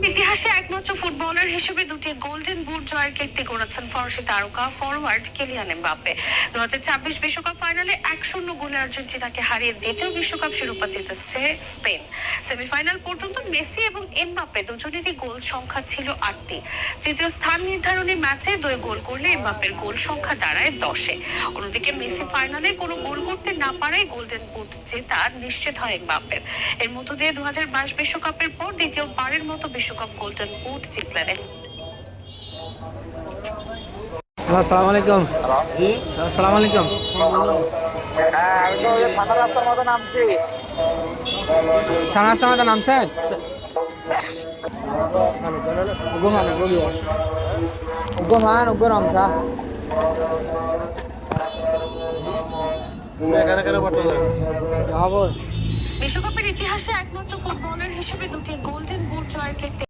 ইতিহাসে একমাত্র ফুটবলার হিসেবে দুটি গোল্ডেন বুট জয়ের কীর্তি গড়েছেন ফরাসি তারকা ফরওয়ার্ড কিলিয়ান এমবাপ্পে। 2026 বিশ্বকাপ ফাইনালে 1-0 গোলে আর্জেন্টিনাকে হারিয়ে দ্বিতীয় বিশ্বকাপ শিরোপা জিতেছে স্পেন। সেমিফাইনাল পর্যন্ত মেসি এবং এমবাপ্পে দুজনেরই গোল সংখ্যা ছিল 8টি। তৃতীয় স্থান নির্ধারণী ম্যাচে 2 গোল করলে এমবাপ্পের গোল সংখ্যা দাঁড়ায় 10-এ। অন্যদিকে মেসি ফাইনালে কোনো গোল করতে না পারায় গোল্ডেন বুট জেতা নিশ্চিত হয় এমবাপ্পের। এর মধ্য দিয়ে 2022 বিশ্বকাপের পর দ্বিতীয়বারের মতো বিশ্বকাপ গোল্ডেন বুট জিতলেন। আসসালামু আলাইকুম। জি আসসালামু আলাইকুম। হ্যাঁ, আমি তো ওই যে থানা রাস্তার মতো নামছি। থানা আসতে নামছেন? Gumaan, uguram sa. বিশ্বকাপের ইতিহাসে একমাত্র ফুটবলার হিসেবে দুটি গোল্ডেন বুট জয়ের কীর্তি